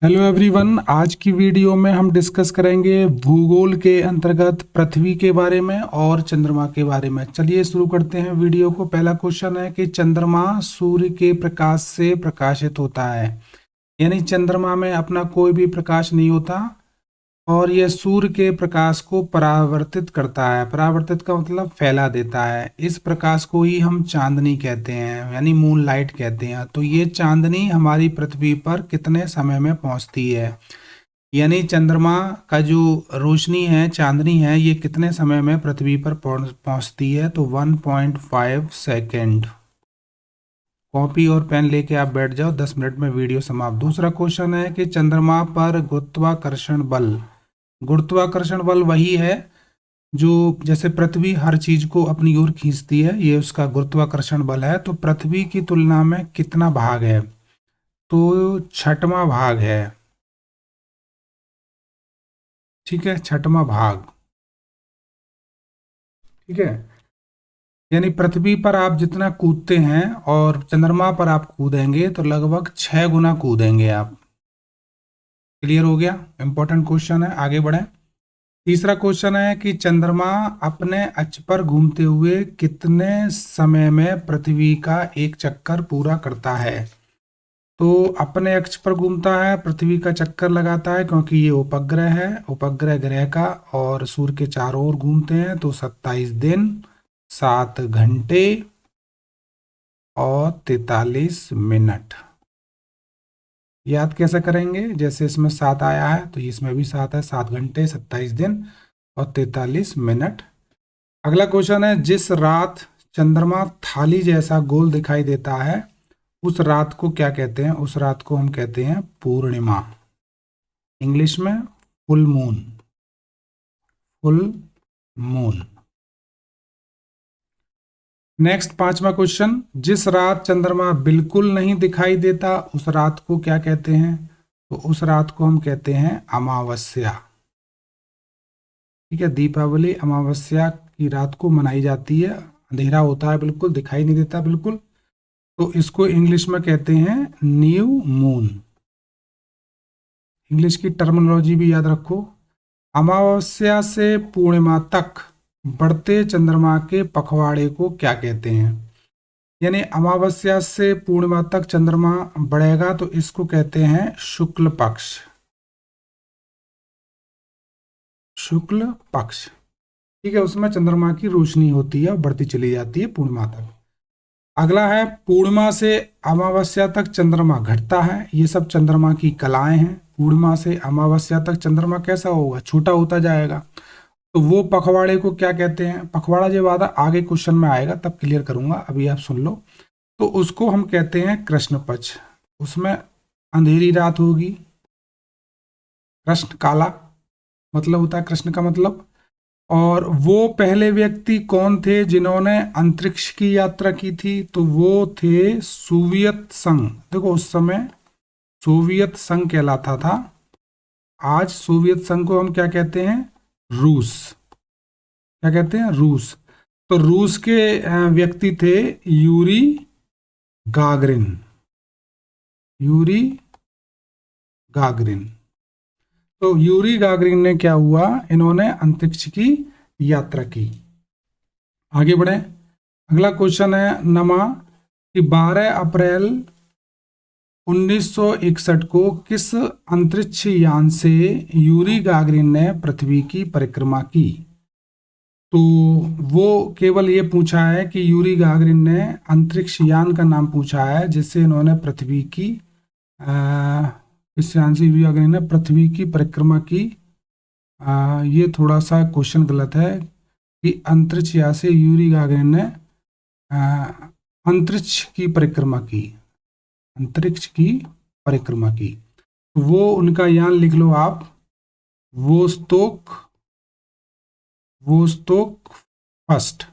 Hello everyone, आज की video में हम डिस्कस करेंगे भूगोल के अंतर्गत पृथ्वी के बारे में और चंद्रमा के बारे में। चलिए शुरू करते हैं वीडियो को। पहला क्वेश्चन है कि चंद्रमा सूर्य के प्रकाश से प्रकाशित होता है, यानी चंद्रमा में अपना कोई भी प्रकाश नहीं होता और यह सूर्य के प्रकाश को परावर्तित करता है। परावर्तित का मतलब फैला देता है। इस प्रकाश को ही हम चांदनी कहते हैं, यानी मून लाइट कहते हैं। तो ये चांदनी हमारी पृथ्वी पर कितने समय में पहुंचती है, यानी चंद्रमा का जो रोशनी है, चांदनी है, ये कितने समय में पृथ्वी पर पहुंचती है? तो 1.5 सेकेंड। कॉपी और पेन लेके आप बैठ जाओ, 10 मिनट में वीडियो समाप्त। दूसरा क्वेश्चन है कि चंद्रमा पर गुरुत्वाकर्षण बल। गुरुत्वाकर्षण बल वही है जो जैसे पृथ्वी हर चीज को अपनी ओर खींचती है, ये उसका गुरुत्वाकर्षण बल है। तो पृथ्वी की तुलना में कितना भाग है? तो छठवां भाग है। ठीक है, छठवां भाग। ठीक है, यानी पृथ्वी पर आप जितना कूदते हैं और चंद्रमा पर आप कूदेंगे तो लगभग 6 गुना कूदेंगे आप। क्लियर हो गया? इंपॉर्टेंट क्वेश्चन है, आगे बढ़ें। तीसरा क्वेश्चन है कि चंद्रमा अपने अक्ष पर घूमते हुए कितने समय में पृथ्वी का एक चक्कर पूरा करता है? तो अपने अक्ष पर घूमता है, पृथ्वी का चक्कर लगाता है, क्योंकि ये उपग्रह है, उपग्रह ग्रह का, और सूर्य के चारों ओर घूमते हैं। तो 27 दिन, 7 घंटे और 43 मिनट। याद कैसे करेंगे? जैसे इसमें 7 आया है तो इसमें भी 7 है। 7 घंटे, 27 दिन और 43 मिनट। अगला क्वेश्चन है, जिस रात चंद्रमा थाली जैसा गोल दिखाई देता है उस रात को क्या कहते हैं? उस रात को हम कहते हैं पूर्णिमा, इंग्लिश में full moon. Full moon. Next, पांचवा क्वेश्चन, जिस रात चंद्रमा बिल्कुल नहीं दिखाई देता उस रात को क्या कहते हैं? तो उस रात को हम कहते हैं अमावस्या। ठीक है, दीपावली अमावस्या की रात को मनाई जाती है। अंधेरा होता है, बिल्कुल दिखाई नहीं देता बिल्कुल, तो इसको इंग्लिश में कहते हैं न्यू मून। इंग्लिश की टर्मिनोलॉजी भी याद रखो। अमावस्या से पूर्णिमा तक बढ़ते चंद्रमा के पखवाड़े को क्या कहते हैं? यानी अमावस्या से पूर्णिमा तक चंद्रमा बढ़ेगा तो इसको कहते हैं शुक्ल पक्ष। शुक्ल पक्ष। ठीक है, उसमें चंद्रमा की रोशनी होती है और बढ़ती चली जाती है पूर्णिमा तक। अगला है, पूर्णिमा से अमावस्या तक चंद्रमा घटता है। ये सब चंद्रमा की कलाएं हैं। पूर्णिमा से अमावस्या तक चंद्रमा कैसा होगा? छोटा होता जाएगा। तो वो पखवाड़े को क्या कहते हैं? पखवाड़ा जब आगे क्वेश्चन में आएगा तब क्लियर करूंगा, अभी आप सुन लो। तो उसको हम कहते हैं कृष्ण पक्ष। उसमें अंधेरी रात होगी। कृष्ण काला मतलब होता है, कृष्ण का मतलब। और वो पहले व्यक्ति कौन थे जिन्होंने अंतरिक्ष की यात्रा की थी? तो वो थे सोवियत संघ। देखो, उस समय सोवियत संघ कहलाता था। आज सोवियत संघ को हम क्या कहते हैं? रूस। क्या कहते हैं? रूस। तो रूस के व्यक्ति थे यूरी गागरिन। Yuri Gagarin. तो यूरी गागरिन ने क्या हुआ? इन्होंने अंतरिक्ष की यात्रा की। आगे बढ़े। अगला क्वेश्चन है नमा कि 12 अप्रैल 1961 को किस अंतरिक्ष यान से यूरी गागरिन ने पृथ्वी की परिक्रमा की? तो वो केवल ये पूछा है कि यूरी गागरिन ने अंतरिक्ष यान का नाम पूछा है जिससे इन्होंने पृथ्वी की इस यान से यूरी गागरिन ने पृथ्वी की परिक्रमा की। ये थोड़ा सा क्वेश्चन गलत है कि अंतरिक्ष यान से यूरी गागरिन ने अंतरिक्ष की परिक्रमा की। अंतरिक्ष की परिक्रमा की। वो उनका यान लिख लो आप, वोस्तोक। Vostok first,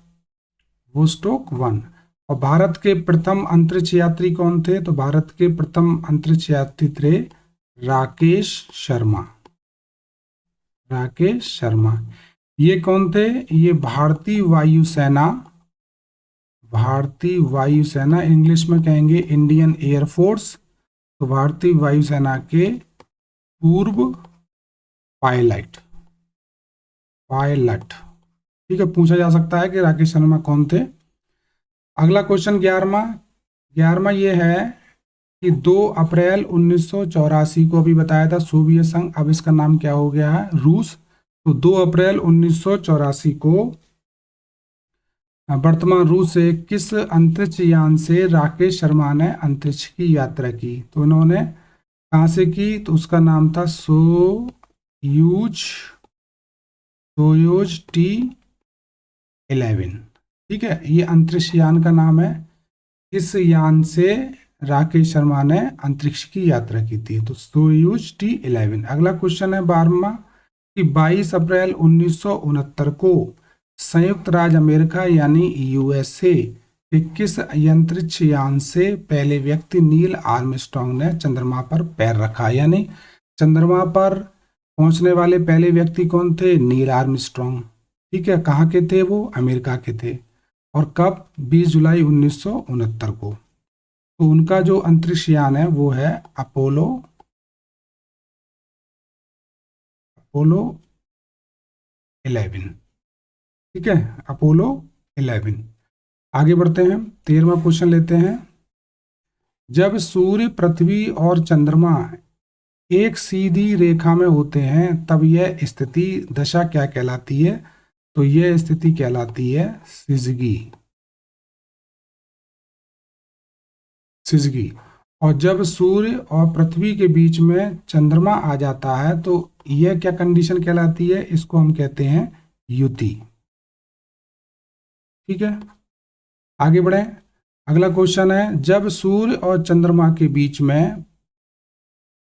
Vostok 1। और भारत के प्रथम अंतरिक्ष यात्री कौन थे? तो भारत के प्रथम अंतरिक्ष यात्री थे राकेश शर्मा। राकेश शर्मा। ये कौन थे? ये भारतीय वायुसेना। भारतीय वायुसेना, इंग्लिश में कहेंगे इंडियन एयरफोर्स। तो भारतीय वायुसेना के पूर्व पायलट पायलट। ठीक है, पूछा जा सकता है कि राकेश शर्मा कौन थे। अगला क्वेश्चन 11वां ये है कि 2 अप्रैल 1984 को अभी बताया था सोवियत संघ, अब इसका नाम क्या हो गया है, रूस। तो 2 अप्रैल 1984 को वर्तमान रूस से किस अंतरिक्ष यान से राकेश शर्मा ने अंतरिक्ष की यात्रा की। तो इन्होंने कहाँ से की, तो उसका नाम था सोयूज T11। ठीक है, ये अंतरिक्ष यान का नाम है। इस यान से राकेश शर्मा ने अंतरिक्ष की यात्रा की थी, तो सोयूज T11। अगला क्वेश्चन है 12वां कि 22 अप्रैल 1969 को संयुक्त राज्य अमेरिका यानी यूएसए के किस अंतरिक्ष यान से पहले व्यक्ति नील आर्मस्ट्रांग ने चंद्रमा पर पैर रखा। यानी चंद्रमा पर पहुंचने वाले पहले व्यक्ति कौन थे, नील आर्मस्ट्रांग। ठीक है, कहाँ के थे वो, अमेरिका के थे। और कब, 20 जुलाई 1969 को। तो उनका जो अंतरिक्ष यान है वो है अपोलो 11। ठीक है, अपोलो 11। आगे बढ़ते हैं, 13वां क्वेश्चन लेते हैं। जब सूर्य, पृथ्वी और चंद्रमा एक सीधी रेखा में होते हैं तब यह स्थिति दशा क्या कहलाती है। तो यह स्थिति कहलाती है सिजगी। और जब सूर्य और पृथ्वी के बीच में चंद्रमा आ जाता है तो यह क्या कंडीशन कहलाती है, इसको हम कहते हैं युति। ठीक है, आगे बढ़े। अगला क्वेश्चन है, जब सूर्य और चंद्रमा के बीच में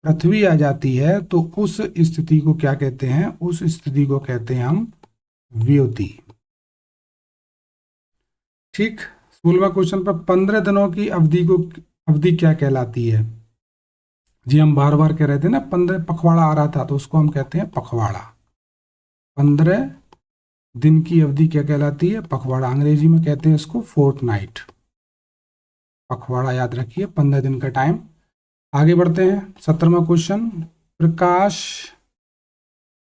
पृथ्वी आ जाती है तो उस स्थिति को क्या कहते हैं, उस स्थिति को कहते हैं हम व्युति। ठीक, 16वां क्वेश्चन पर 15 दिनों की अवधि क्या कहलाती है। जी हम बार बार कह रहे थे ना, 15 पखवाड़ा आ रहा था तो उसको हम कहते हैं पखवाड़ा। 15 दिन की अवधि क्या कहलाती है, पखवाड़ा। अंग्रेजी में कहते हैं इसको फोर्टनाइट। पखवाड़ा याद रखिए, 15 दिन का टाइम। आगे बढ़ते हैं, 17वां क्वेश्चन।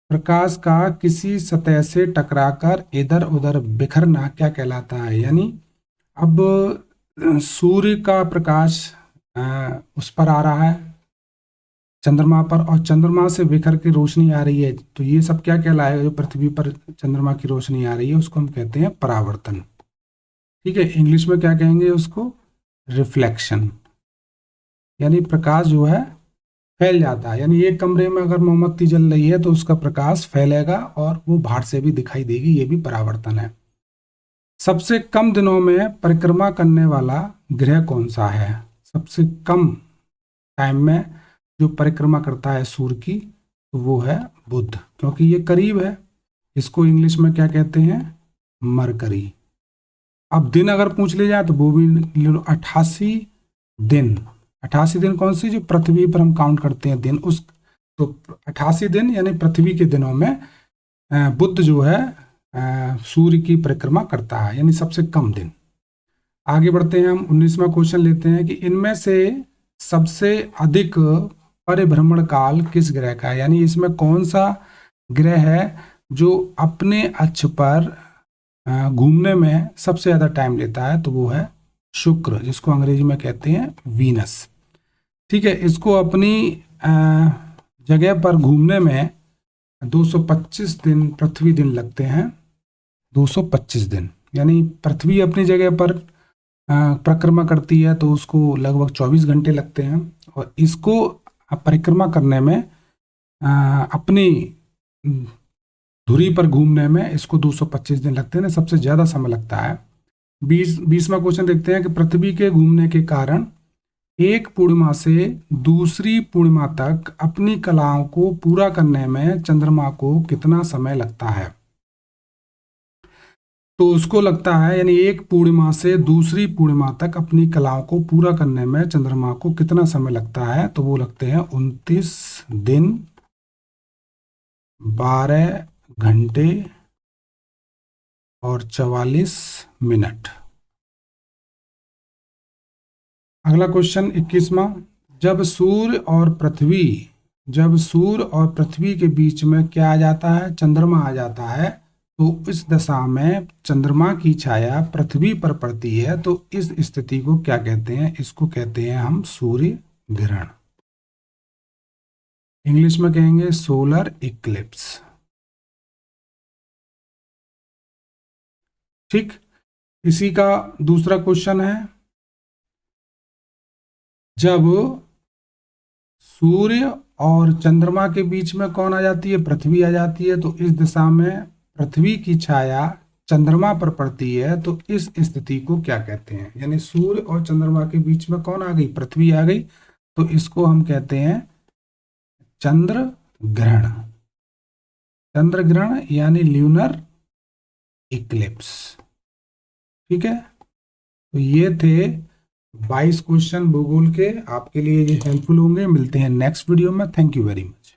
प्रकाश का किसी सतह से टकराकर इधर उधर बिखरना क्या कहलाता है। यानी अब सूर्य का प्रकाश उस पर आ रहा है चंद्रमा पर, और चंद्रमा से बिखर के रोशनी आ रही है, तो ये सब क्या कहलाएगा, जो पृथ्वी पर चंद्रमा की रोशनी आ रही है उसको हम कहते हैं परावर्तन। ठीक है, इंग्लिश में क्या कहेंगे उसको, रिफ्लेक्शन। यानी प्रकाश जो है फैल जाता है, यानी एक कमरे में अगर मोमबत्ती जल रही है तो उसका प्रकाश फैलेगा और वो बाहर से भी दिखाई देगी, ये भी परावर्तन है। सबसे कम दिनों में परिक्रमा करने वाला ग्रह कौन सा है। सबसे कम टाइम में जो परिक्रमा करता है सूर्य की, तो वो है बुध, क्योंकि ये करीब है। इसको इंग्लिश में क्या कहते हैं, मरकरी। अब दिन अगर पूछ ले जाए तो वो भी 88 दिन। 88 दिन कौन सी, जो पृथ्वी पर हम काउंट करते हैं दिन, उस तो 88 दिन यानी पृथ्वी के दिनों में बुध जो है सूर्य की परिक्रमा करता है, यानी सबसे कम दिन। आगे बढ़ते हैं, हम 19वां क्वेश्चन लेते हैं कि इनमें से सबसे अधिक परिभ्रमण काल किस ग्रह का है। यानी इसमें कौन सा ग्रह है जो अपने अक्ष पर घूमने में सबसे ज्यादा टाइम लेता है, तो वो है शुक्र, जिसको अंग्रेजी में कहते हैं वीनस। ठीक है, इसको अपनी जगह पर घूमने में 225 दिन पृथ्वी दिन लगते हैं। 225 दिन, यानी पृथ्वी अपनी जगह पर परिक्रमा करती है तो उसको लगभग 24 घंटे लगते हैं, और इसको परिक्रमा करने में अपनी धुरी पर घूमने में इसको 225 दिन लगते हैं, सबसे ज्यादा समय लगता है। 20वां क्वेश्चन देखते हैं कि पृथ्वी के घूमने के कारण एक पूर्णिमा से दूसरी पूर्णिमा तक अपनी कलाओं को पूरा करने में चंद्रमा को कितना समय लगता है। तो उसको लगता है, यानी एक पूर्णिमा से दूसरी पूर्णिमा तक अपनी कलाओं को पूरा करने में चंद्रमा को कितना समय लगता है, तो वो लगते हैं 29 दिन 12 घंटे और 44 मिनट। अगला क्वेश्चन 21वां। जब सूर्य और पृथ्वी जब सूर्य और पृथ्वी के बीच में क्या आ जाता है, चंद्रमा आ जाता है, तो इस दशा में चंद्रमा की छाया पृथ्वी पर पड़ती है, तो इस स्थिति को क्या कहते हैं, इसको कहते हैं हम सूर्य ग्रहण। इंग्लिश में कहेंगे सोलर इक्लिप्स। ठीक, इसी का दूसरा क्वेश्चन है, जब सूर्य और चंद्रमा के बीच में कौन आ जाती है, पृथ्वी आ जाती है, तो इस दिशा में पृथ्वी की छाया चंद्रमा पर पड़ती है, तो इस स्थिति को क्या कहते हैं, यानी सूर्य और चंद्रमा के बीच में कौन आ गई, पृथ्वी आ गई, तो इसको हम कहते हैं चंद्र ग्रहण। चंद्र ग्रहण यानी ल्यूनर इक्लिप्स। ठीक है, तो ये थे 22 क्वेश्चन भूगोल के, आपके लिए ये हेल्पफुल होंगे। मिलते हैं नेक्स्ट वीडियो में। Thank you very much.